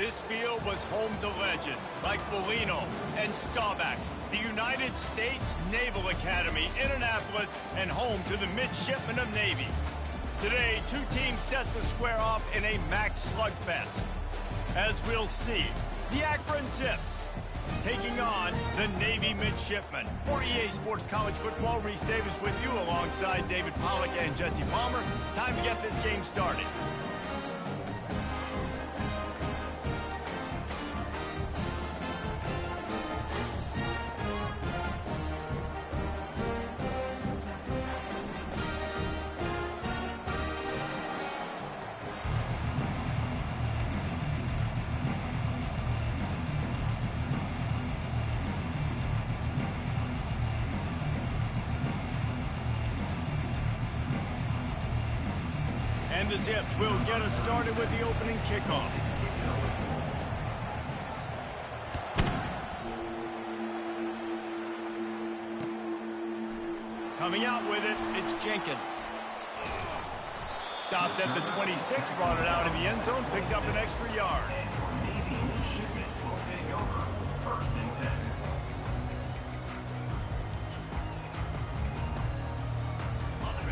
This field was home to legends like Bolino and Staubach, the United States Naval Academy, Indianapolis, and home to the Midshipmen of Navy. Today, two teams set to square off in a max slugfest. As we'll see, the Akron Zips taking on the Navy Midshipmen. For EA Sports College Football, Reese Davis with you alongside David Pollack and Jesse Palmer. Time to get this game started. And the Zips will get us started with the opening kickoff. Coming out with it, it's Jenkins. Stopped at the 26, brought it out in the end zone, picked up an extra yard.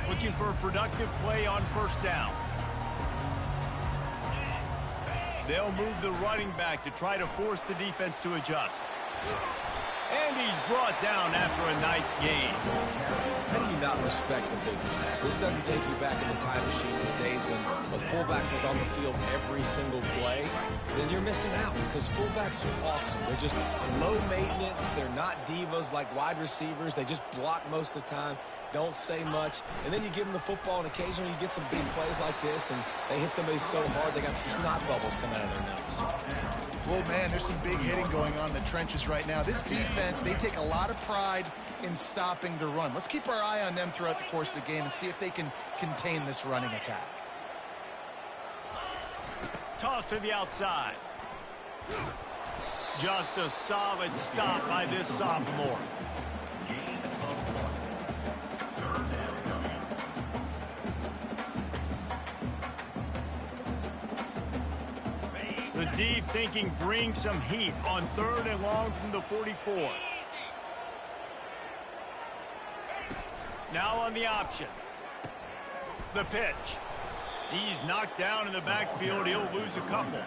Looking for a productive play on first down. They'll move the running back to try to force the defense to adjust. And he's brought down after a nice gain. How do you not respect the big plays? This doesn't take you back in the time machine to the days when a fullback was on the field every single play. Then you're missing out because fullbacks are awesome. They're just low maintenance. They're not divas like wide receivers. They just block most of the time, don't say much. And then you give them the football, and occasionally you get some big plays like this, and they hit somebody so hard they got snot bubbles coming out of their nose. Well, man, there's some big hitting going on in the trenches right now. This defense, they take a lot of pride in stopping the run. Let's keep our eye on them throughout the course of the game and see if they can contain this running attack. Toss to the outside. Just a solid stop by this sophomore. The D thinking bring some heat on 3rd and long from the 44. Now on the option. The pitch. He's knocked down in the backfield. He'll lose a couple.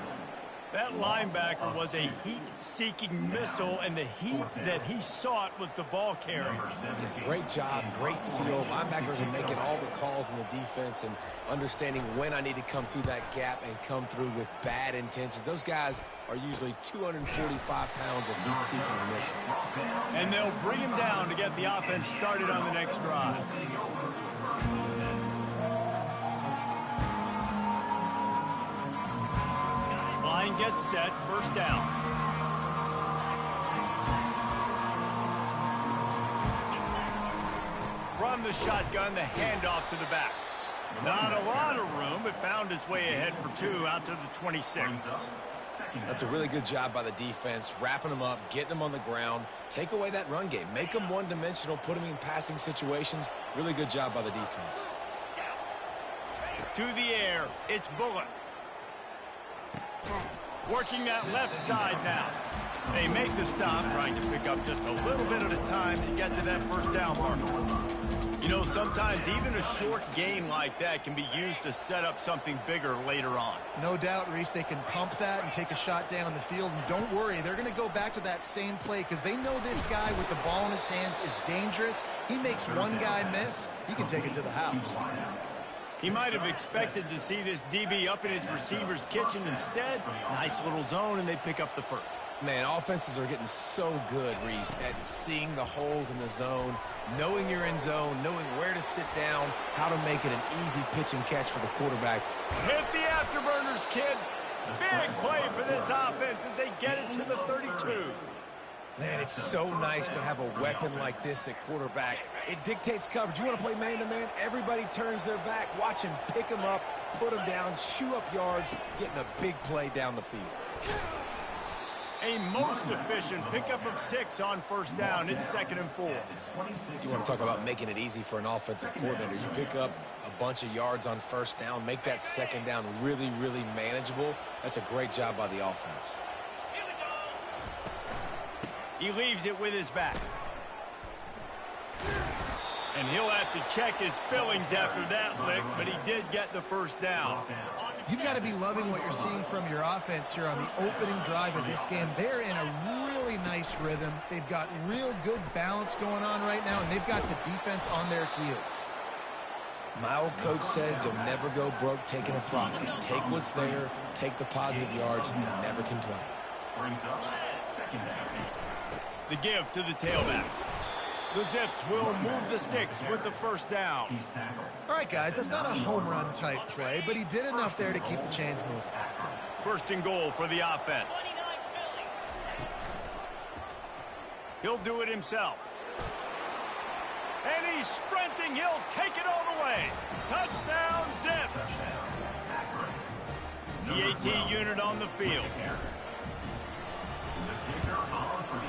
That linebacker was a heat-seeking missile, and the heat that he sought was the ball carrier. Yeah, great job, great feel. Linebackers are making all the calls in the defense and understanding when I need to come through that gap and come through with bad intentions. Those guys are usually 245 pounds of heat-seeking missile. And they'll bring him down to get the offense started on the next drive. Line gets set, first down. From the shotgun, the handoff to the back. Not a lot of room, but found his way ahead for 2 out to the 26. That's a really good job by the defense, wrapping them up, getting them on the ground. Take away that run game. Make them one-dimensional, put them in passing situations. Really good job by the defense. To the air, it's Bullock. Working that left side now. They make the stop, trying to pick up just a little bit at a time to get to that first down marker. You know, sometimes even a short gain like that can be used to set up something bigger later on. No doubt, Reese, they can pump that and take a shot down the field. And don't worry, they're going to go back to that same play because they know this guy with the ball in his hands is dangerous. He makes one guy miss, he can take it to the house. He might have expected to see this DB up in his receiver's kitchen. Instead, nice little zone, and they pick up the first. Man, offenses are getting so good, Reese, at seeing the holes in the zone, knowing you're in zone, knowing where to sit down, how to make it an easy pitch and catch for the quarterback. Hit the afterburners, kid. Big play for this offense as they get it to the 32. Man, it's so nice to have a weapon like this at quarterback. It dictates coverage. You want to play man-to-man? Everybody turns their back. Watch him pick him up, put him down, chew up yards, getting a big play down the field. A most efficient pickup of 6 on first down. It's 2nd and 4. You want to talk about making it easy for an offensive coordinator. You pick up a bunch of yards on first down, make that 2nd down really, really manageable. That's a great job by the offense. He leaves it with his back. And he'll have to check his fillings after that lick, but he did get the first down. You've got to be loving what you're seeing from your offense here on the opening drive of this game. They're in a really nice rhythm. They've got real good balance going on right now, and they've got the defense on their heels. My old coach said you'll never go broke taking a profit. Take what's there, take the positive yards, and never complain. The give to the tailback. The Zips will move the sticks with the first down. All right, guys, that's not a home run type play, but he did enough there to keep the chains moving. 1st and goal for the offense. He'll do it himself. And he's sprinting. He'll take it all the way. Touchdown, Zips. The AT unit on the field.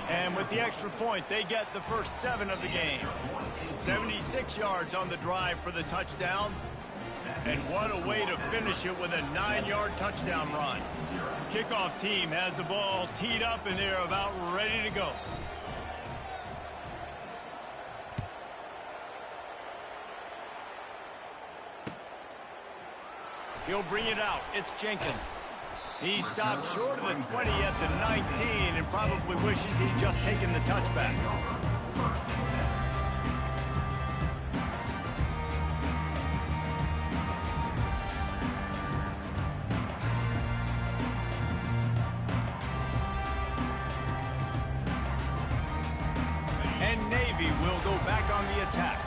And with the extra point, they get the first 7 of the game. 76 yards on the drive for the touchdown. And what a way to finish it with a 9-yard touchdown run. Kickoff team has the ball teed up, and they're about ready to go. He'll bring it out. It's Jenkins. He stopped short of the 20 at the 19 and probably wishes he'd just taken the touchback. And Navy will go back on the attack.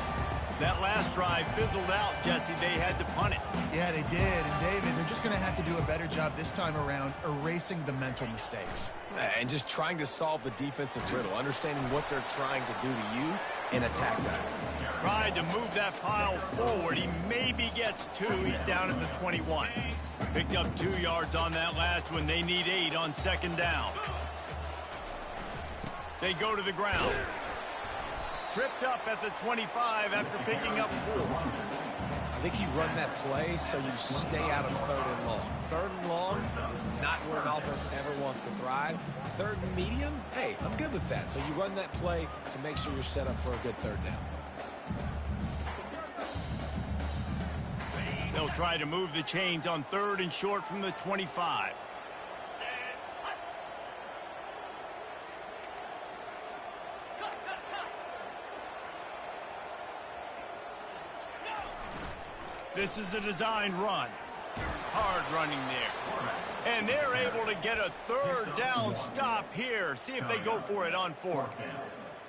That last drive fizzled out, Jesse. They had to punt it. Yeah, they did. And, David, they're just going to have to do a better job this time around erasing the mental mistakes. And just trying to solve the defensive riddle, understanding what they're trying to do to you and attack that. Tried to move that pile forward. He maybe gets 2. He's down at the 21. Picked up 2 yards on that last one. They need 8 on 2nd down. They go to the ground. Tripped up at the 25 after picking up 4. I think you run that play so you stay out of 3rd and long. 3rd and long is not where an offense ever wants to thrive. 3rd and medium, hey, I'm good with that. So you run that play to make sure you're set up for a good 3rd down. They'll try to move the chains on 3rd and short from the 25. This is a designed run. Hard running there. And they're able to get a 3rd down stop here. See if they go for it on 4th.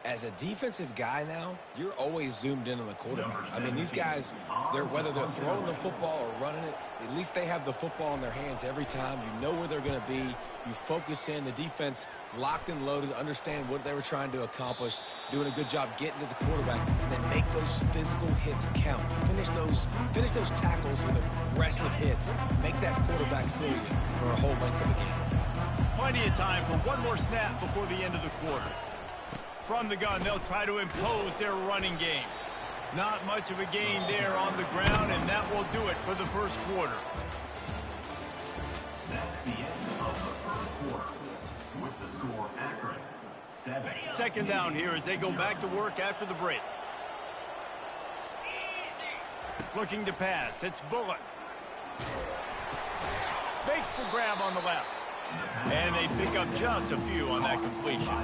As a defensive guy now, you're always zoomed in on the quarterback. I mean, these guys, whether they're throwing the football or running it, at least they have the football in their hands every time. You know where they're going to be. You focus in. The defense locked and loaded, understand what they were trying to accomplish, doing a good job getting to the quarterback, and then make those physical hits count. Finish those tackles with aggressive hits. Make that quarterback feel you for a whole length of a game. Plenty of time for one more snap before the end of the quarter. From the gun, they'll try to impose their running game. Not much of a gain there on the ground, and that will do it for the first quarter. That's the end of the first quarter. With the score, Akron 7. 2nd down here as they go back to work after the break. Looking to pass. It's Bullock. Makes the grab on the left. And they pick up just a few on that completion.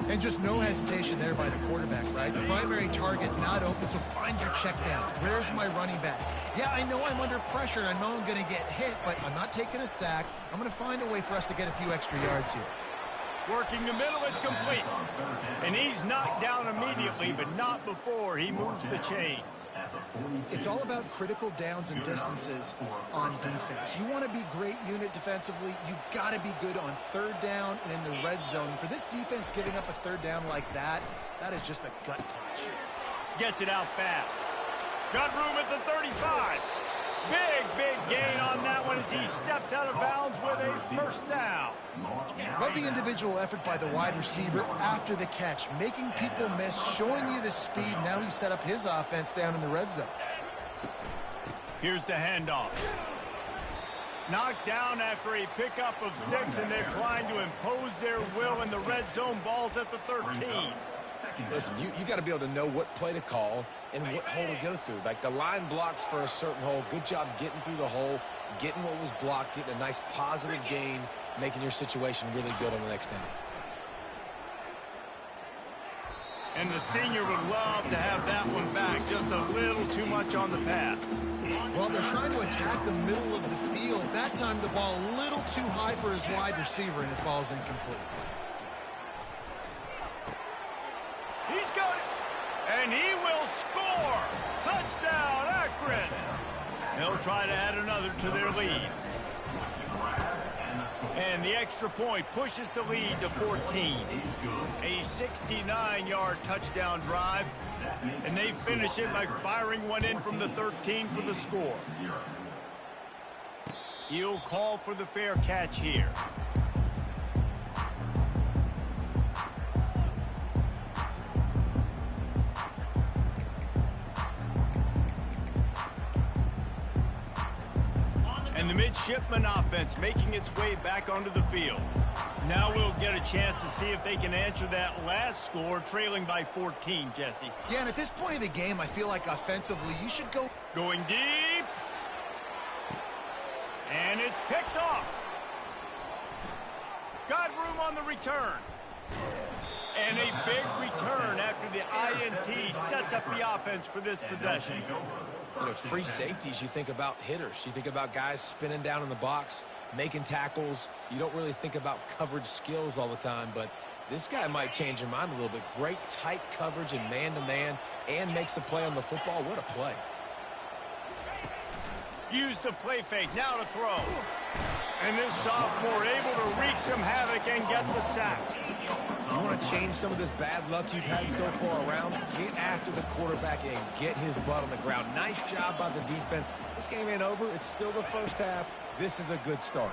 And just no hesitation there by the quarterback, right? Primary target not open, so find your check down. Where's my running back? Yeah, I know I'm under pressure, and I know I'm going to get hit, but I'm not taking a sack. I'm going to find a way for us to get a few extra yards here. Working the middle, it's complete. And he's knocked down immediately, but not before he moves the chains. It's all about critical downs and distances on defense. You want to be great unit defensively, you've got to be good on 3rd down and in the red zone. For this defense giving up a 3rd down like that, that is just a gut punch. Gets it out fast. Got room at the 35. Big gain on that one as he steps out of bounds with a first down. Love the individual effort by the wide receiver after the catch, making people miss, showing you the speed. Now he set up his offense down in the red zone. Here's the handoff. Knocked down after a pickup of 6, and they're trying to impose their will in the red zone. Ball's at the 13. Listen, you got to be able to know what play to call and what hole to go through. Like the line blocks for a certain hole. Good job getting through the hole, getting what was blocked, getting a nice positive gain, making your situation really good on the next down. And the senior would love to have that one back. Just a little too much on the pass. Well, they're trying to attack the middle of the field. That time the ball a little too high for his wide receiver, and it falls incomplete. He's got it. And he will score. Touchdown, Akron. They'll try to add another to their lead. And the extra point pushes the lead to 14. A 69-yard touchdown drive. And they finish it by firing one in from the 13 for the score. He'll call for the fair catch here. And the midshipman offense making its way back onto the field. Now we'll get a chance to see if they can answer that last score, trailing by 14, Jesse. Yeah, and at this point of the game, I feel like offensively, you should go. Going deep. And it's picked off. Got room on the return. And a big return after the INT sets up the offense for this possession. You know, free safeties, you think about hitters. You think about guys spinning down in the box, making tackles. You don't really think about coverage skills all the time, but this guy might change your mind a little bit. Great tight coverage and man-to-man, and makes a play on the football. What a play. Use the play fake, now to throw. And this sophomore able to wreak some havoc and get the sack. You want to change some of this bad luck you've had so far around? Get after the quarterback and get his butt on the ground. Nice job by the defense. This game ain't over. It's still the first half. This is a good start.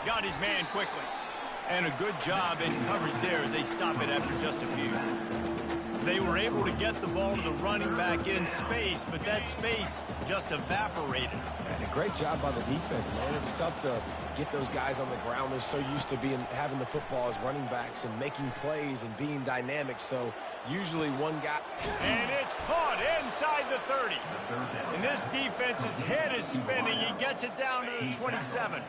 Got his man quickly. And a good job in coverage there as they stop it after just a few. They were able to get the ball to the running back in space, but that space just evaporated. And a great job by the defense, man. It's tough to get those guys on the ground. They're so used to having the football as running backs and making plays and being dynamic. So usually one guy. And it's caught inside the 30. And this defense's head is spinning. He gets it down to the 27.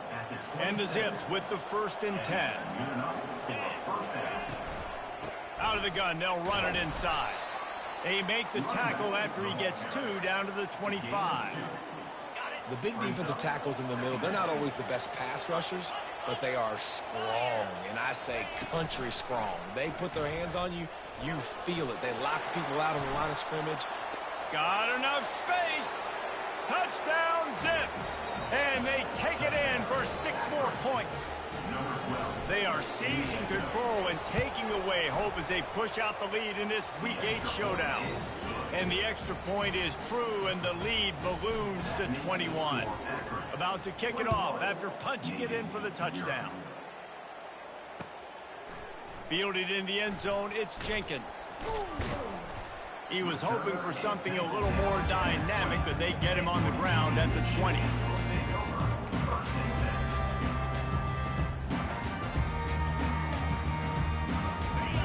And the Zips with the 1st and 10. Out of the gun, they'll run it inside. They make the tackle after he gets 2 down to the 25. The big defensive tackles in the middle, they're not always the best pass rushers, but they are strong, and I say country strong. They put their hands on you, you feel it. They lock people out on the line of scrimmage. Got enough space. Touchdown, Zips. And they take it in for 6 more points. They are seizing control and taking away hope as they push out the lead in this Week 8 showdown. And the extra point is true, and the lead balloons to 21. About to kick it off after punching it in for the touchdown. Fielded in the end zone, it's Jenkins. He was hoping for something a little more dynamic, but they get him on the ground at the 20.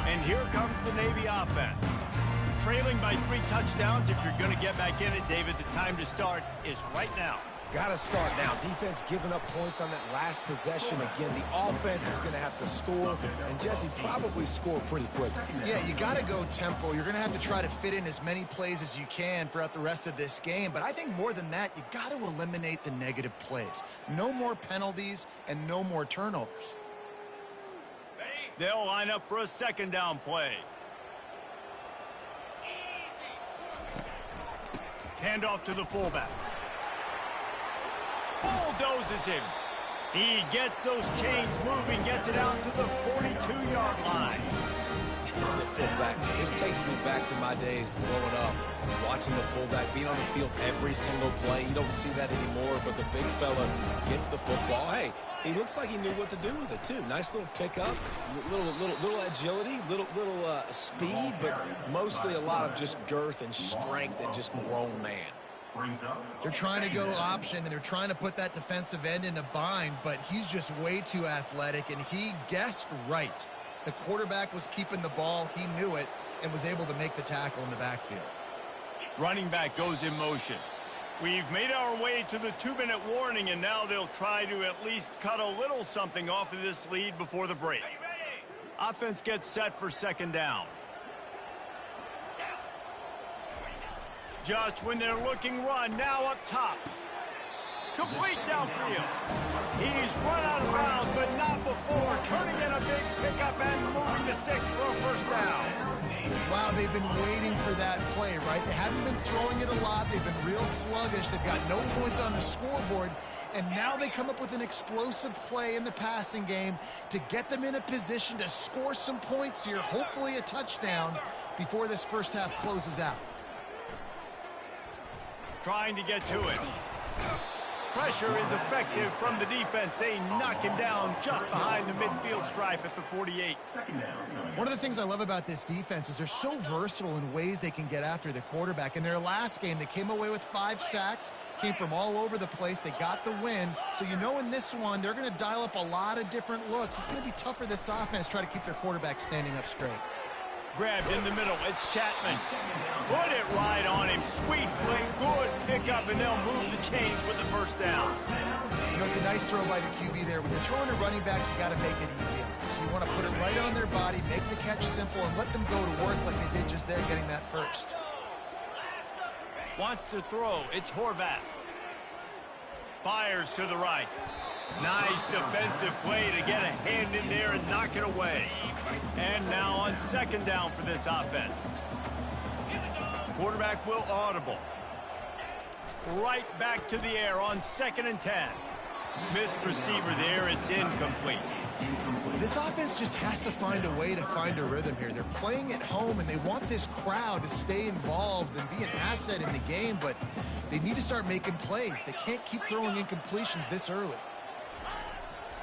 And here comes the Navy offense. Trailing by 3 touchdowns. If you're going to get back in it, David, the time to start is right now. Got to start now. Defense giving up points on that last possession. Again, the offense is going to have to score, and Jesse probably score pretty quick. Yeah, you got to go tempo. You're going to have to try to fit in as many plays as you can throughout the rest of this game. But I think more than that, you got to eliminate the negative plays. No more penalties and no more turnovers. They'll line up for a 2nd down play. Hand off to the fullback. Bulldozes him. He gets those chains moving, gets it out to the 42-yard line. The fullback. This takes me back to my days growing up, watching the fullback being on the field every single play. You don't see that anymore, but the big fella gets the football. Hey, he looks like he knew what to do with it, too. Nice little pickup, little agility, little speed, but mostly a lot of just girth and strength and just grown man. They're trying to go option, and they're trying to put that defensive end in a bind, but he's just way too athletic, and he guessed right. The quarterback was keeping the ball. He knew it and was able to make the tackle in the backfield. Running back goes in motion. We've made our way to the 2-minute warning, and now they'll try to at least cut a little something off of this lead before the break. Offense gets set for second down. Just when they're looking run, now up top. Complete downfield. He's run out of bounds, but not before. Turning in a big pickup and moving the sticks for a first down. Wow, they've been waiting for that play, right? They haven't been throwing it a lot. They've been real sluggish. They've got no points on the scoreboard. And now they come up with an explosive play in the passing game to get them in a position to score some points here, hopefully a touchdown, before this first half closes out. Trying to get to it. Pressure is effective from the defense. They knock him down just behind the midfield stripe at the 48. One of the things I love about this defense is they're so versatile in ways they can get after the quarterback. In their last game, they came away with 5 sacks, came from all over the place. They got the win. So you know in this one, they're going to dial up a lot of different looks. It's going to be tough for this offense to try to keep their quarterback standing up straight. Grabbed in the middle. It's Chapman. Put it right on him. Sweet play. Good pickup, and they'll move the chains with the first down. You know, it's a nice throw by the QB there. When you're throwing to running backs, you got to make it easy. So you want to put it right on their body, make the catch simple, and let them go to work like they did just there getting that first. Wants to throw. It's Horvath. Fires to the right. Nice defensive play to get a hand in there and knock it away. And now on second down for this offense. Quarterback will audible. Right back to the air on 2nd and 10. Missed receiver there. It's incomplete. This offense just has to find a way to find a rhythm here. They're playing at home, and they want this crowd to stay involved and be an asset in the game, but they need to start making plays. They can't keep throwing incompletions this early.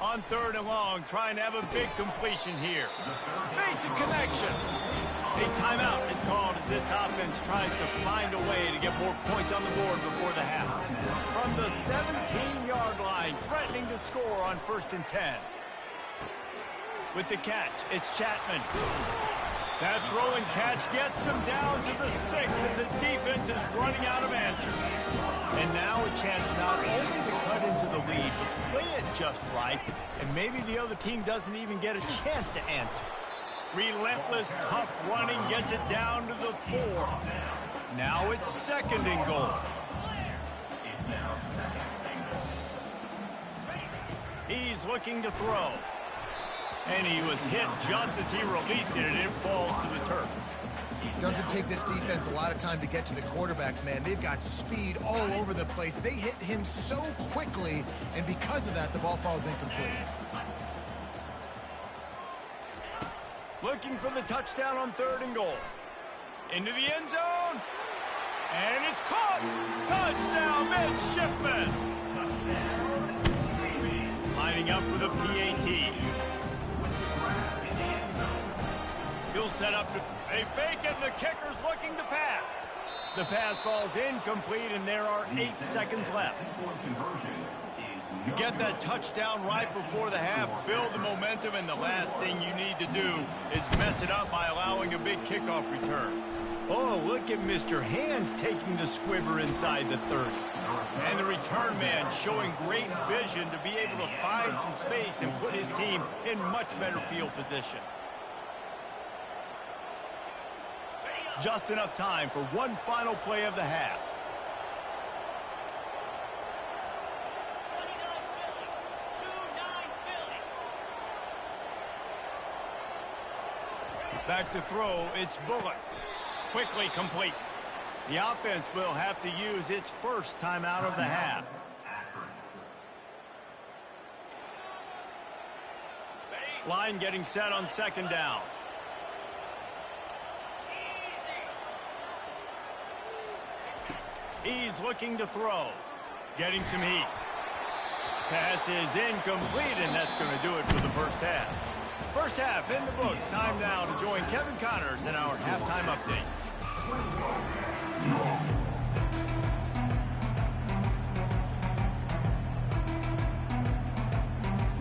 On 3rd and long, trying to have a big completion here. Makes a connection. A timeout is called as this offense tries to find a way to get more points on the board before the half. From the 17-yard line, threatening to score on 1st and 10. With the catch, it's Chapman. That throw and catch gets them down to the 6, and the defense is running out of answers. And now a chance not only to cut into the lead, but play it just right, and maybe the other team doesn't even get a chance to answer. Relentless, tough running gets it down to the 4. Now it's 2nd and goal. He's looking to throw. And he was hit just as he released it, and it falls to the turf. Doesn't take this defense a lot of time to get to the quarterback, man. They've got speed all over the place. They hit him so quickly, and because of that, the ball falls incomplete. Looking for the touchdown on 3rd and goal. Into the end zone. And it's caught. Touchdown, midshipman. Lining up for the PAT. He'll set up to a fake, and the kicker's looking to pass. The pass falls incomplete, and there are 8 seconds left. You get that touchdown right before the half, build the momentum, and the last thing you need to do is mess it up by allowing a big kickoff return. Oh, look at Mr. Hands taking the squibber inside the 30. And the return man showing great vision to be able to find some space and put his team in much better field position. Just enough time for one final play of the half. Back to throw, it's Bullock. Quickly complete. The offense will have to use its first timeout of the half. Line getting set on second down. He's looking to throw. Getting some heat. Pass is incomplete, and that's going to do it for the first half. First half in the books. Time now to join Kevin Connors in our halftime update.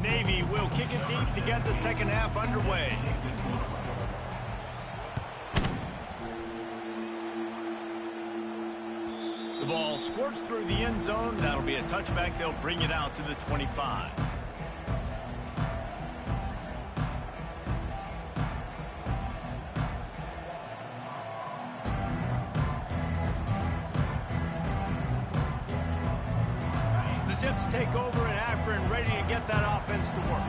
Navy will kick it deep to get the second half underway. The ball squirts through the end zone. That'll be a touchback. They'll bring it out to the 25. The Zips take over in Akron, ready to get that offense to work.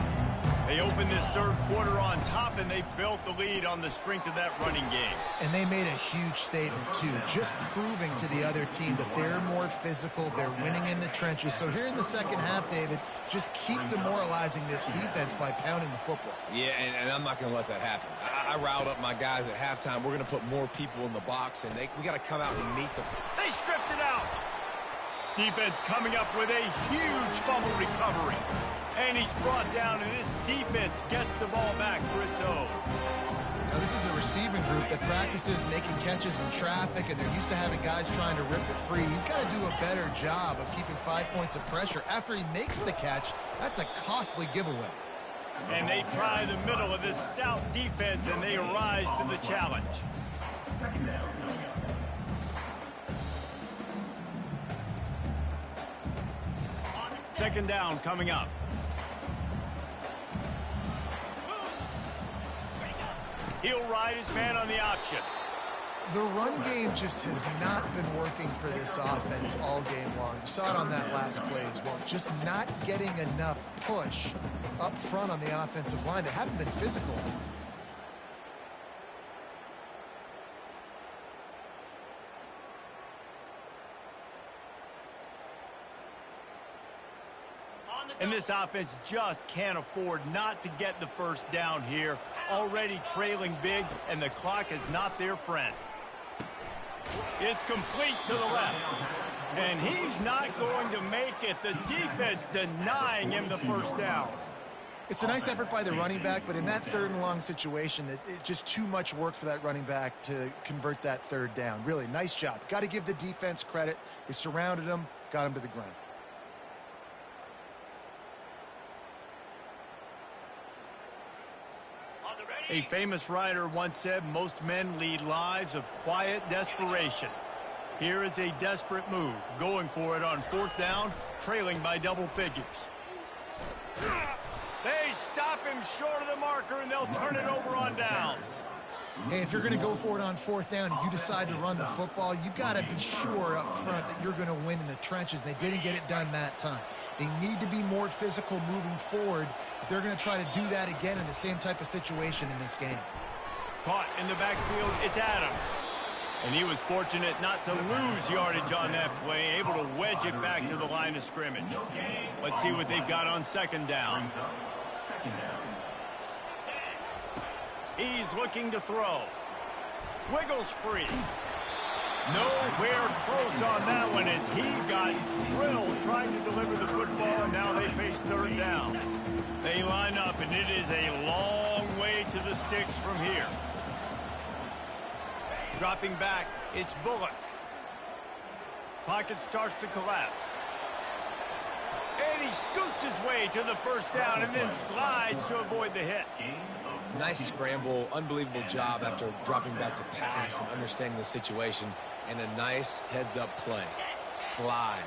They open this third quarter on top, and they built the lead on the strength of that running game. And they made a huge statement, too, just proving to the other team that they're more physical, they're winning in the trenches. So here in the second half, David, just keep demoralizing this defense by pounding the football. Yeah, and I'm not going to let that happen. I riled up my guys at halftime. We're going to put more people in the box, and we got to come out and meet them. They stripped it out. Defense coming up with a huge fumble recovery. And he's brought down, and this defense gets the ball back for its own. Now, this is a receiving group that practices making catches in traffic, and they're used to having guys trying to rip it free. He's got to do a better job of keeping 5 points of pressure. After he makes the catch, that's a costly giveaway. And they try the middle of this stout defense, and they rise to the challenge. Second down coming up. He'll ride his man on the option. The run game just has not been working for this offense all game long. You saw it on that last play as well. Just not getting enough push up front on the offensive line. They haven't been physical. And this offense just can't afford not to get the first down here. Already trailing big, and the clock is not their friend. It's complete to the left. And he's not going to make it. The defense denying him the first down. It's a nice effort by the running back, but in that third and long situation, it's just too much work for that running back to convert that third down. Really, nice job. Got to give the defense credit. They surrounded him, got him to the ground. A famous writer once said, most men lead lives of quiet desperation. Here is a desperate move, going for it on fourth down, trailing by double figures. They stop him short of the marker, and they'll turn it over on downs. Hey, if you're going to go for it on fourth down and you decide to run the football, you've got to be sure up front that you're going to win in the trenches. They didn't get it done that time. They need to be more physical moving forward if they're going to try to do that again in the same type of situation in this game. Caught in the backfield, it's Adams. And he was fortunate not to lose yardage on that play, able to wedge it back to the line of scrimmage. Let's see what they've got on second down. He's looking to throw. Wiggles free. Nowhere close on that one as he got drilled trying to deliver the football, and now they face third down. They line up, and it is a long way to the sticks from here. Dropping back, it's Bullock. Pocket starts to collapse. And he scoots his way to the first down and then slides to avoid the hit. Nice scramble, unbelievable job after dropping back to pass and understanding the situation, and a nice heads-up play. Slide.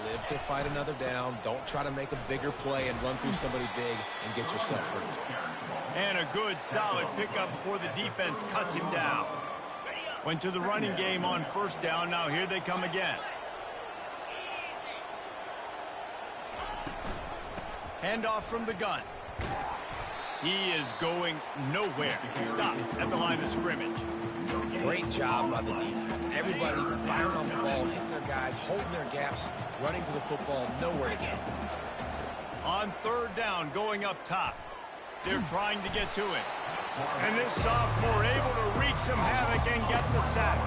Live to fight another down. Don't try to make a bigger play and run through somebody big and get yourself hurt. And a good, solid pickup before the defense cuts him down. Went to the running game on first down. Now here they come again. Handoff from the gun. He is going nowhere. Stop at the line of scrimmage. Great job by the defense. Everybody firing off the ball, hitting their guys, holding their gaps, running to the football, nowhere to go. On third down, going up top. They're trying to get to it. And this sophomore able to wreak some havoc and get the sack.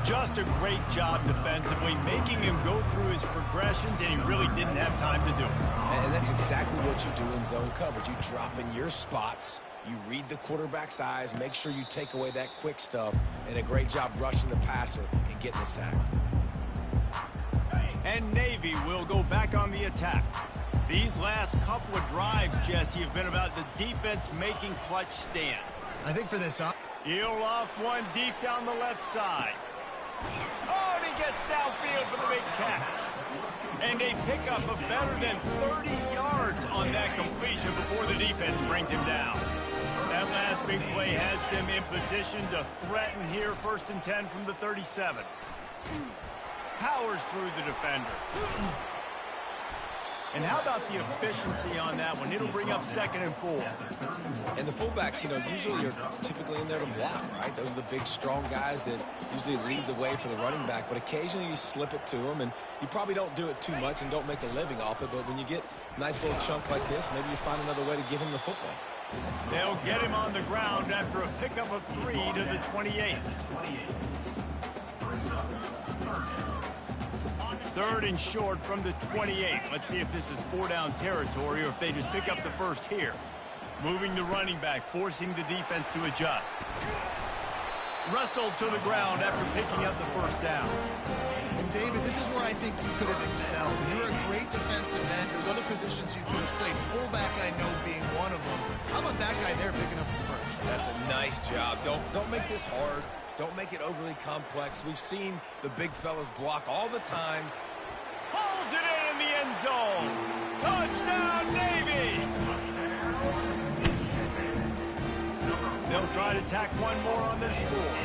Just a great job defensively, making him go through his progressions, and he really didn't have time to do it. And that's exactly what you do in zone coverage. You drop in your spots, you read the quarterback's eyes, make sure you take away that quick stuff, and a great job rushing the passer and getting the sack. And Navy will go back on the attack. These last couple of drives, Jesse, have been about the defense making clutch stand. I think for this up. He'll loft one deep down the left side. Oh, and he gets downfield for the big catch. And a pickup of better than 30 yards on that completion before the defense brings him down. That last big play has them in position to threaten here, 1st and 10 from the 37. Powers through the defender. And how about the efficiency on that one? It'll bring up 2nd and 4. And the fullbacks, usually are typically in there to block, right? Those are the big, strong guys that usually lead the way for the running back. But occasionally you slip it to them, and you probably don't do it too much and don't make a living off it. But when you get a nice little chunk like this, maybe you find another way to give him the football. They'll get him on the ground after a pickup of 3 to the 28. 3rd and short from the 28. Let's see if this is 4-down territory or if they just pick up the first here. Moving the running back, forcing the defense to adjust. Wrestled to the ground after picking up the 1st down. And David, this is where I think you could have excelled. You're a great defensive end. There's other positions you could have played. Fullback, I know, being one of them. How about that guy there picking up the 1st? That's a nice job. Don't make this hard. Don't make it overly complex. We've seen the big fellas block all the time. Pulls it in the end zone. Touchdown, Navy! They'll try to tack one more on their score.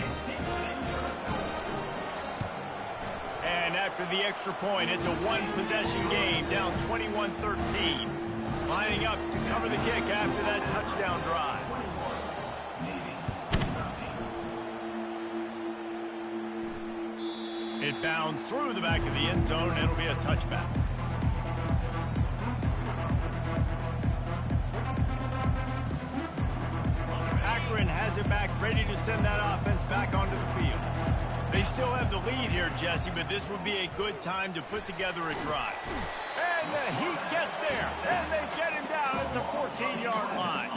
And after the extra point, it's a one-possession game, down 21-13. Lining up to cover the kick after that touchdown drive. It bounds through the back of the end zone, and it'll be a touchback. Akron has it back, ready to send that offense back onto the field. They still have the lead here, Jesse, but this would be a good time to put together a drive. And the heat gets there, and they get him down at the 14-yard line.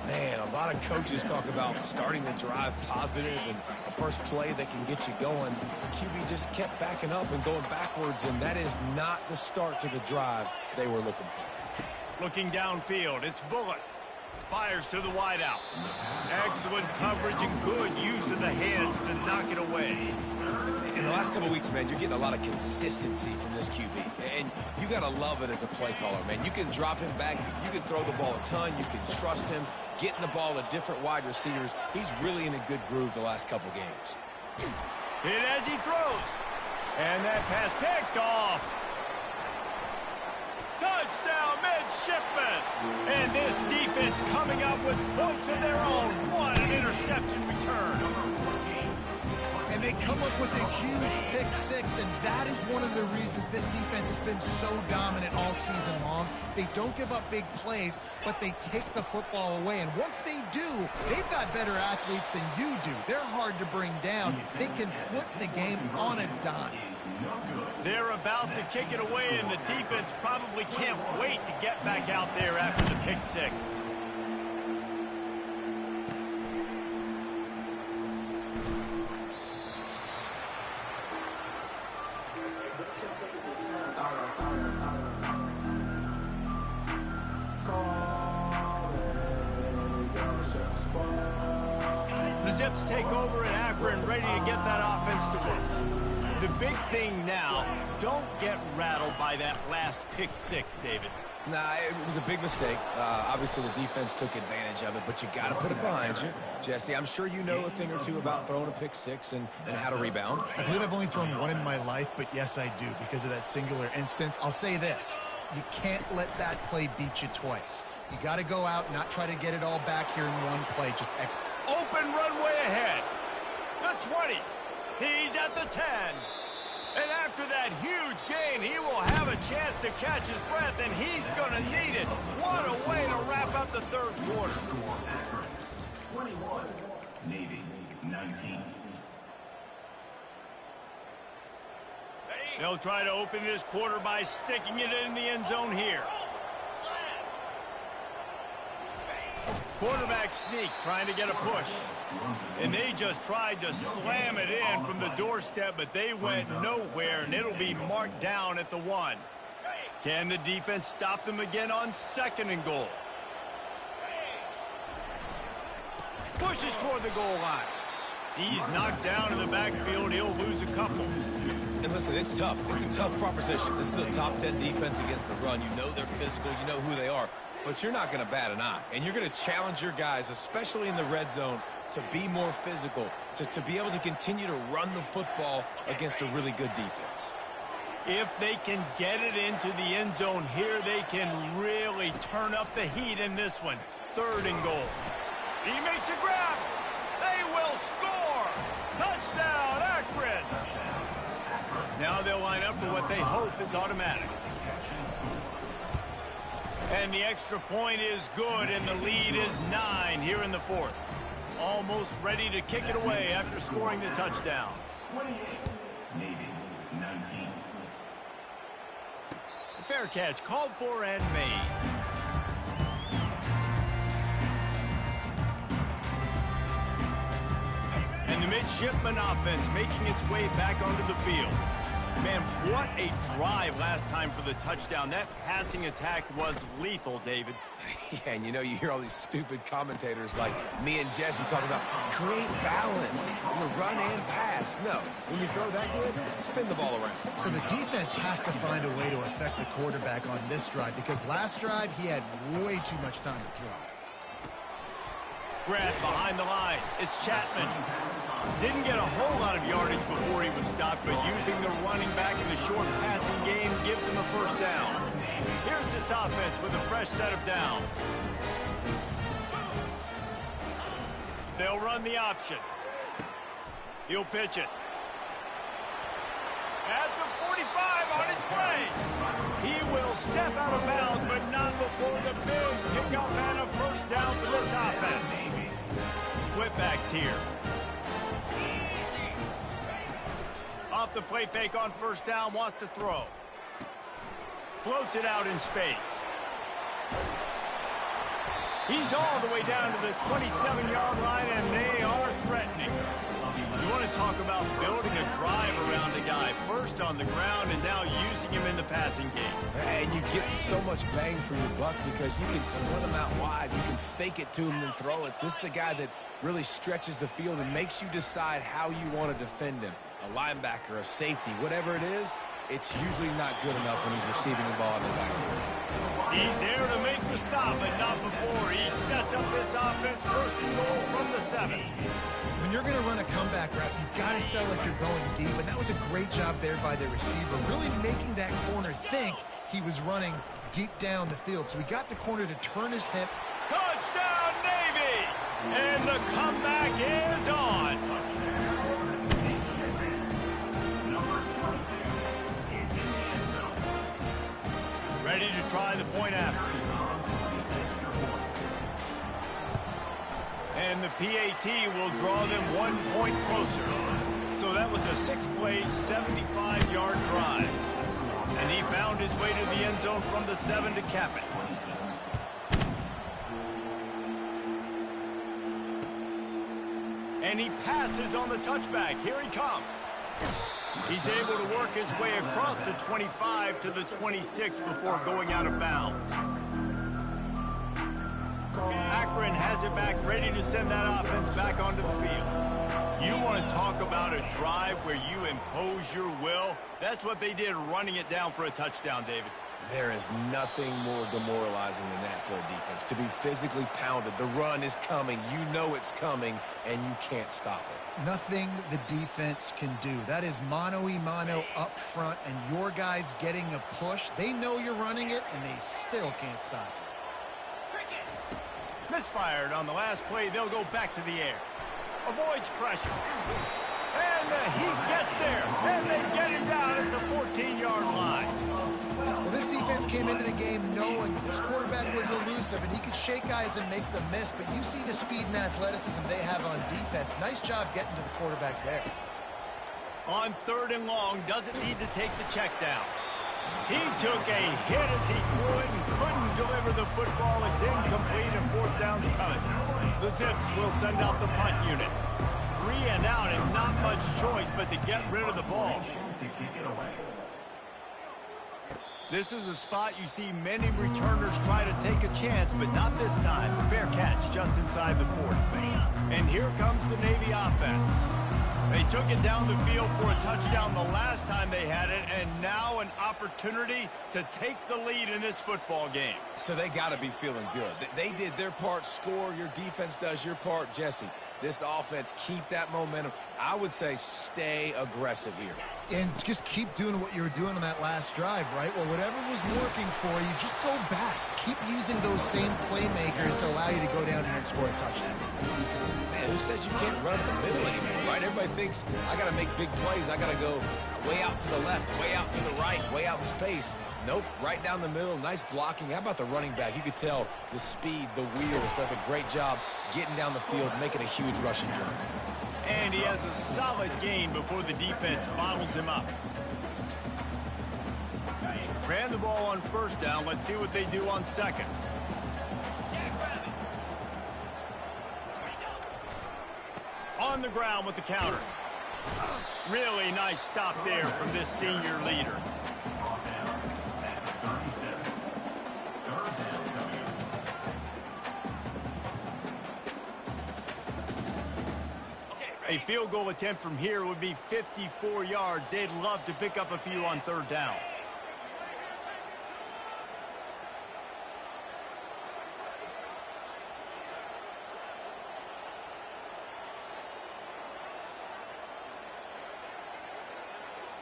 Man, a lot of coaches talk about starting the drive positive and the first play that can get you going. QB just kept backing up and going backwards, and that is not the start to the drive they were looking for. Looking downfield, it's Bullock. Fires to the wideout. Excellent coverage and good use of the hands to knock it away. In the last couple of weeks, man, you're getting a lot of consistency from this QB. And you got to love it as a play caller, man. You can drop him back. You can throw the ball a ton. You can trust him. Getting the ball to different wide receivers. He's really in a good groove the last couple games. Hit as he throws. And that pass picked off. Touchdown, midshipman. And this defense coming up with points of their own. What an interception return. And they come up with a huge pick 6, and that is one of the reasons this defense has been so dominant all season long. They don't give up big plays, but they take the football away. And once they do, they've got better athletes than you do. They're hard to bring down. They can flip the game on a dime. They're about to kick it away, and the defense probably can't wait to get back out there after the pick 6. The Zips take over at Akron, ready to get that offense to work. The big thing now, don't get rattled by that last pick 6, David. Nah, it was a big mistake. Obviously, the defense took advantage of it, but you got to put it behind you. Jesse, I'm sure you know a thing or two about throwing a pick 6 and how to rebound. I believe I've only thrown one in my life, but yes, I do, because of that singular instance. I'll say this. You can't let that play beat you twice. You got to go out and not try to get it all back here in one play. Just open runway ahead. The 20. He's at the 10. And after that huge gain, he will have a chance to catch his breath, and he's going to need it. What a way to wrap up the third quarter. Score Akron 21, Navy 19. They'll try to open this quarter by sticking it in the end zone here. Quarterback sneak, trying to get a push. And they just tried to slam it in from the doorstep, but they went nowhere, and it'll be marked down at the 1. Can the defense stop them again on 2nd and goal? Pushes toward the goal line. He's knocked down in the backfield. He'll lose a couple. And listen, it's tough. It's a tough proposition. This is a top 10 defense against the run. You know they're physical. You know who they are. But you're not going to bat an eye. And you're going to challenge your guys, especially in the red zone, to be more physical, to be able to continue to run the football against a really good defense. If they can get it into the end zone here, they can really turn up the heat in this one. 3rd and goal. He makes a grab. They will score. Touchdown, Akron. Now they'll line up for what they hope is automatic. And the extra point is good, and the lead is 9 here in the 4th. Almost ready to kick it away after scoring the touchdown. 28, Navy 19. Fair catch called for and made. And the midshipman offense making its way back onto the field. Man, what a drive last time for the touchdown. That passing attack was lethal, David. Yeah, and you know, you hear all these stupid commentators like me and Jesse talking about create balance, run and pass. No, when you throw that good, spin the ball around. So the defense has to find a way to affect the quarterback on this drive, because last drive he had way too much time to throw. Grab behind the line. It's Chapman. Didn't get a whole lot of yardage before he was stopped, but using the running back in the short passing game gives him a first down. Here's this offense with a fresh set of downs. They'll run the option. He'll pitch it. At the 45 on its way. He will step out of bounds, but not before the big pickup and a first down for this offense. Split backs here. Off the play fake on first down, wants to throw. Floats it out in space. He's all the way down to the 27-yard line, and they are threatening. You want to talk about building a drive around a guy, first on the ground and now using him in the passing game. And you get so much bang for your buck because you can split him out wide. You can fake it to him and throw it. This is the guy that really stretches the field and makes you decide how you want to defend him. A linebacker, a safety, whatever it is, it's usually not good enough when he's receiving the ball in the backfield. He's there to make the stop, but not before. He sets up this offense, first and goal from the 7. When you're going to run a comeback route, you've got to sell like you're going deep, and that was a great job there by the receiver, really making that corner think he was running deep down the field. So he got the corner to turn his hip. Touchdown, Navy! And the comeback is on. Ready to try the point after. And the PAT will draw them 1 point closer. So that was a 6-play, 75-yard drive. And he found his way to the end zone from the 7 to cap it. And he passes on the touchback. Here he comes. He's able to work his way across the 25 to the 26 before going out of bounds. Akron has it back, ready to send that offense back onto the field. You want to talk about a drive where you impose your will? That's what they did, running it down for a touchdown, David. There is nothing more demoralizing than that for a defense, to be physically pounded. The run is coming. You know it's coming, and you can't stop it. Nothing the defense can do. That is mano-a-mano up front, and your guys getting a push. They know you're running it, and they still can't stop it. Misfired on the last play. They'll go back to the air. Avoids pressure. And he gets there. And they get him down at the 14-yard line. Well, this defense came into the game knowing this quarterback was elusive and he could shake guys and make them miss, but you see the speed and athleticism they have on defense. Nice job getting to the quarterback there. On 3rd and long, doesn't need to take the check down. He took a hit as he threw it and couldn't deliver the football. It's incomplete and 4th down's coming. The Zips will send out the punt unit. 3 and out and not much choice but to get rid of the ball. This is a spot you see many returners try to take a chance, but not this time. Fair catch just inside the 40. And here comes the Navy offense. They took it down the field for a touchdown the last time they had it, and now an opportunity to take the lead in this football game. So they got to be feeling good. They did their part, score. Your defense does your part. Jesse, this offense, keep that momentum. I would say stay aggressive here. And just keep doing what you were doing on that last drive, right? Well, whatever was working for you, just go back. Keep using those same playmakers to allow you to go down here and score a touchdown. Man, who says you can't run up the middle anymore, right? Everybody thinks, I got to make big plays. I got to go way out to the left, way out to the right, way out in space. Nope, right down the middle, nice blocking. How about the running back? You could tell the speed, the wheels, does a great job getting down the field, making a huge rushing journey. And he has a solid gain before the defense bottles him up. Ran the ball on 1st down. Let's see what they do on 2nd. On the ground with the counter. Really nice stop there from this senior leader. A field goal attempt from here would be 54 yards. They'd love to pick up a few on 3rd down.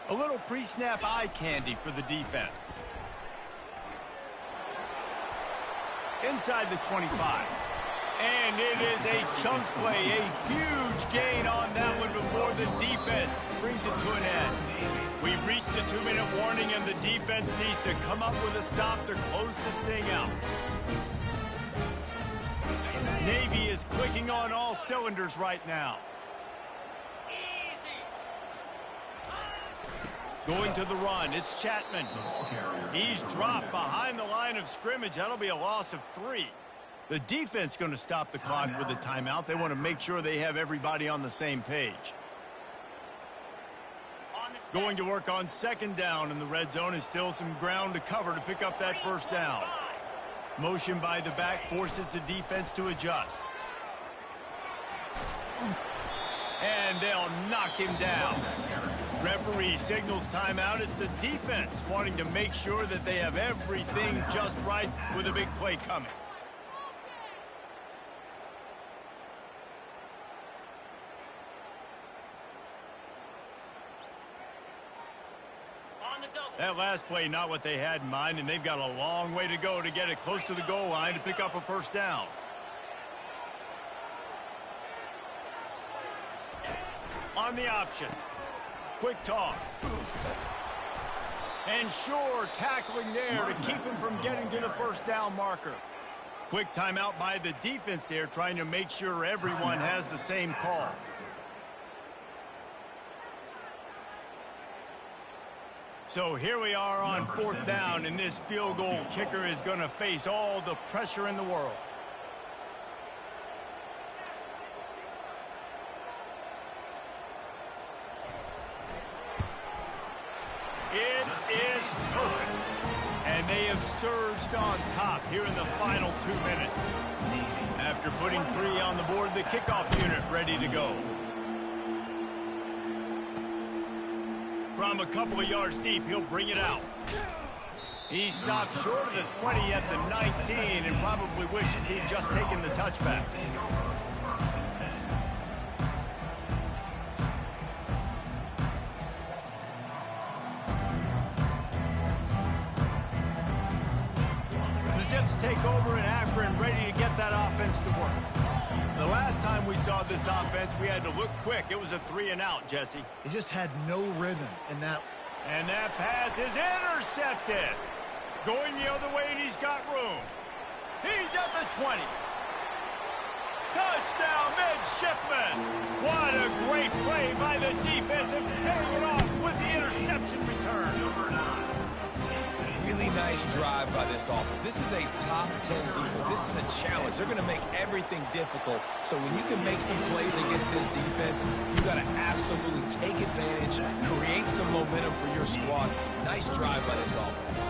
A little pre-snap eye candy for the defense. Inside the 25. And it is a chunk play, a huge gain on that one before the defense brings it to an end. We've reached the 2-minute warning, and the defense needs to come up with a stop to close this thing out. Navy is clicking on all cylinders right now. Going to the run, it's Chapman. He's dropped behind the line of scrimmage. That'll be a loss of 3. The defense going to stop the clock with a timeout. They want to make sure they have everybody on the same page. Going to work on 2nd down, and the red zone is still some ground to cover to pick up that 1st down. Motion by the back forces the defense to adjust. And they'll knock him down. Referee signals timeout. It's the defense wanting to make sure that they have everything just right with a big play coming. That last play, not what they had in mind, and they've got a long way to go to get it close to the goal line to pick up a 1st down. On the option. Quick toss. And sure, tackling there to keep him from getting to the 1st down marker. Quick timeout by the defense there, trying to make sure everyone has the same call. So here we are on 4th down, and this field goal kicker is going to face all the pressure in the world. It is perfect. And they have surged on top here in the final 2 minutes. After putting 3 on the board, the kickoff unit ready to go. From a couple of yards deep, he'll bring it out. He stopped short of the 20 at the 19 and probably wishes he'd just taken the touchback. The Zips take over in Akron, ready to get that offense to work. The last time we saw this offense, we had to look quick. It was a 3-and-out, Jesse. He just had no rhythm in that. And that pass is intercepted. Going the other way, and he's got room. He's at the 20. Touchdown, midshipman. What a great play by the defensive, paying it off with the interception return. Really nice drive by this offense. This is a top 10 defense. This is a challenge. They're going to make everything difficult. So when you can make some plays against this defense, you got to absolutely take advantage, create some momentum for your squad. Nice drive by this offense.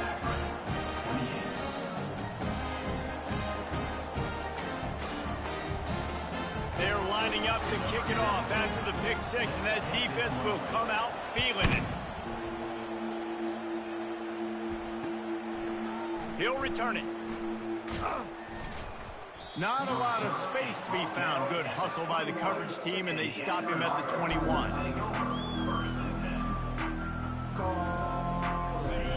They're lining up to kick it off after the pick six, and that defense will come out feeling it. He'll return it. Not a lot of space to be found. Good hustle by the coverage team, and they stop him at the 21.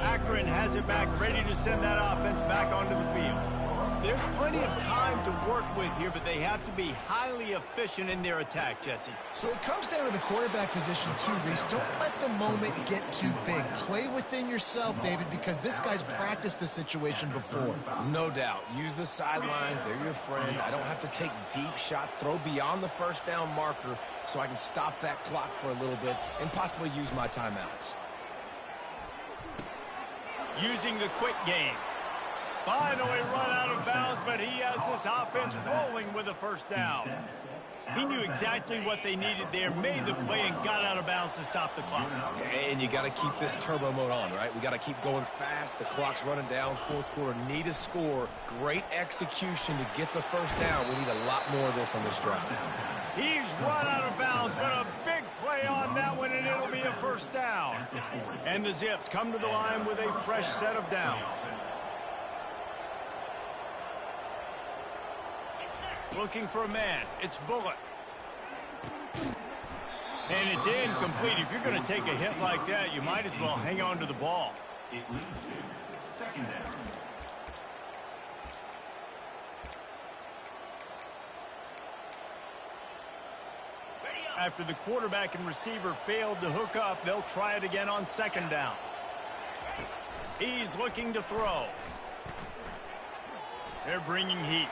Akron has it back, ready to send that offense back onto the field. There's plenty of time to work with here, but they have to be highly efficient in their attack, Jesse. So it comes down to the quarterback position too, Reese. Don't let the moment get too big. Play within yourself, David, because this guy's practiced this situation before. No doubt. Use the sidelines. They're your friend. I don't have to take deep shots. Throw beyond the first down marker so I can stop that clock for a little bit and possibly use my timeouts. Using the quick game. Finally run out of bounds, but he has this offense rolling with a first down. He knew exactly what they needed there, made the play, and got out of bounds to stop the clock. And you got to keep this turbo mode on, right? We got to keep going fast. The clock's running down. Fourth quarter, need a score. Great execution to get the first down. We need a lot more of this on this drive. He's run out of bounds, but a big play on that one, and it'll be a first down. And the Zips come to the line with a fresh set of downs. Looking for a man. It's Bullock. And it's incomplete. If you're going to take a hit like that, you might as well hang on to the ball. It leads to second down. After the quarterback and receiver failed to hook up, they'll try it again on second down. He's looking to throw. They're bringing heat.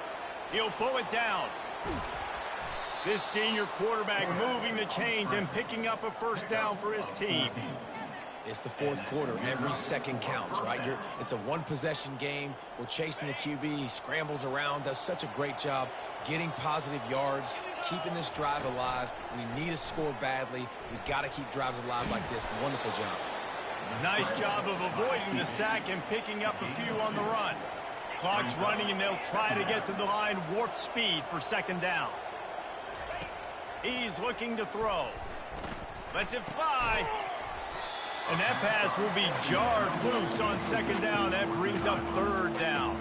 He'll pull it down. This senior quarterback moving the chains and picking up a first down for his team. It's the fourth quarter. Every second counts, right? It's a one-possession game. We're chasing the QB. He scrambles around, does such a great job getting positive yards, keeping this drive alive. We need a score badly. We've got to keep drives alive like this. Wonderful job. Nice job of avoiding the sack and picking up a few on the run. Clock's running, and they'll try to get to the line warp speed for second down. He's looking to throw. Lets it fly. And that pass will be jarred loose on second down. That brings up third down.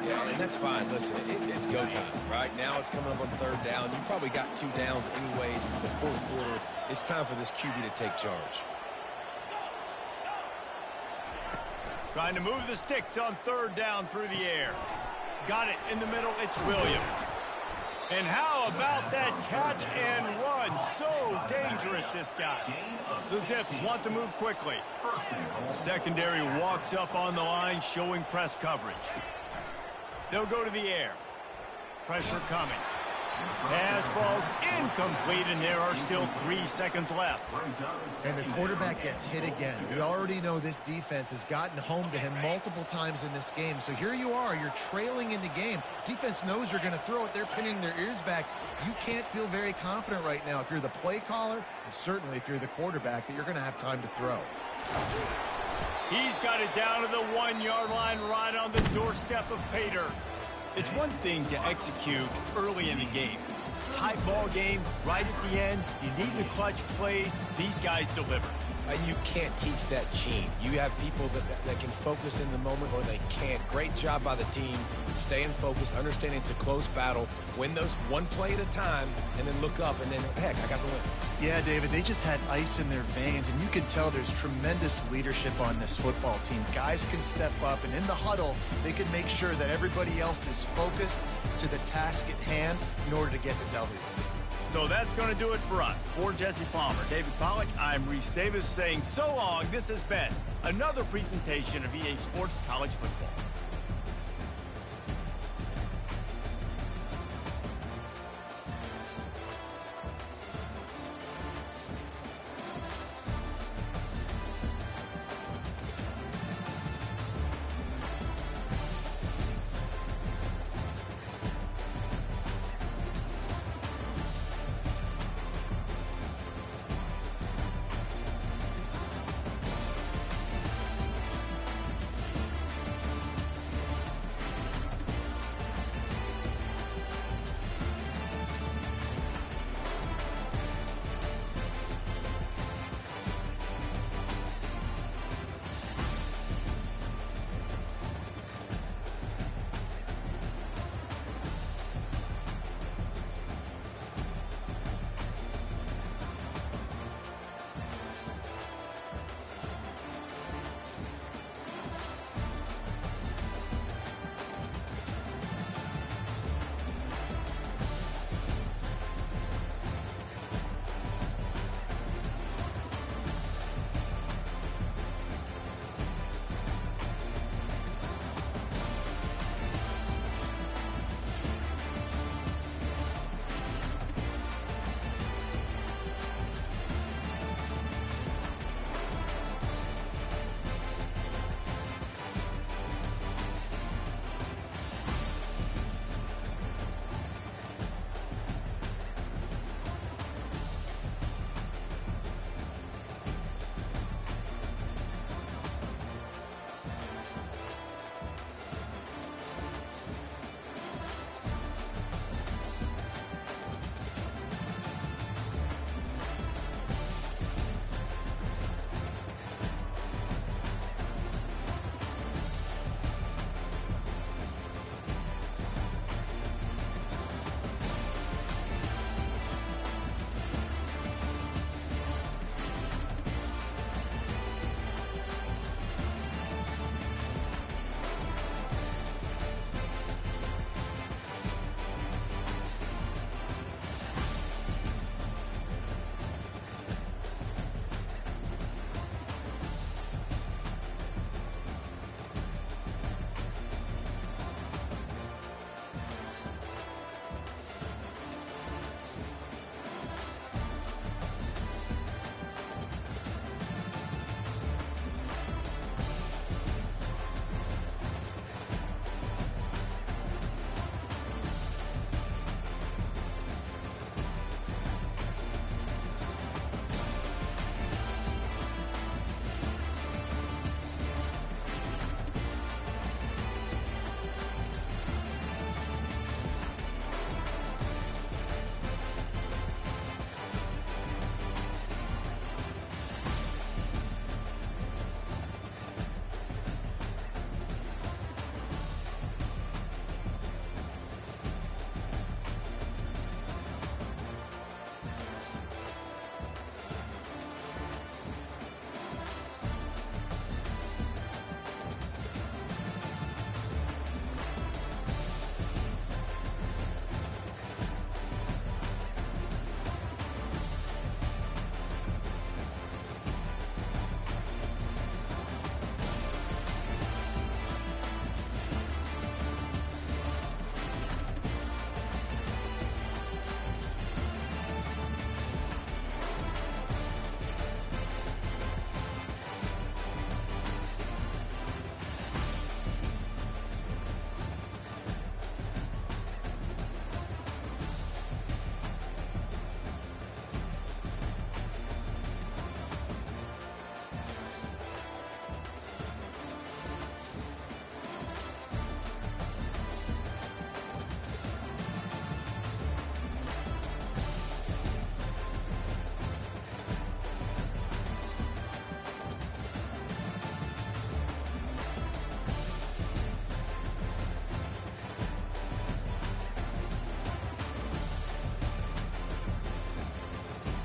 Yeah, and that's fine. Listen, it's go time. Right now it's coming up on third down. You probably got 2 downs anyways. It's the fourth quarter. It's time for this QB to take charge. Trying to move the sticks on third down through the air. Got it in the middle. It's Williams. And how about that catch and run? So dangerous, this guy. The Zips want to move quickly. Secondary walks up on the line, showing press coverage. They'll go to the air. Pressure coming. Pass falls incomplete, and there are still 3 seconds left. And the quarterback gets hit again. We already know this defense has gotten home to him multiple times in this game. So here you are. You're trailing in the game. Defense knows you're going to throw it. They're pinning their ears back. You can't feel very confident right now if you're the play caller, and certainly if you're the quarterback, that you're going to have time to throw. He's got it down to the 1-yard line, right on the doorstep of Pater. It's one thing to execute early in the game. Tight ball game, right at the end, you need the clutch plays. These guys deliver. You can't teach that gene. You have people that can focus in the moment or they can't. Great job by the team, staying focused, understanding it's a close battle, win those one play at a time, and then look up, and then, heck, I got the win. Yeah, David, they just had ice in their veins, and you can tell there's tremendous leadership on this football team. Guys can step up, and in the huddle, they can make sure that everybody else is focused to the task at hand in order to get the W. So that's going to do it for us. For Jesse Palmer, David Pollack, I'm Reese Davis saying so long. This has been another presentation of EA Sports College Football.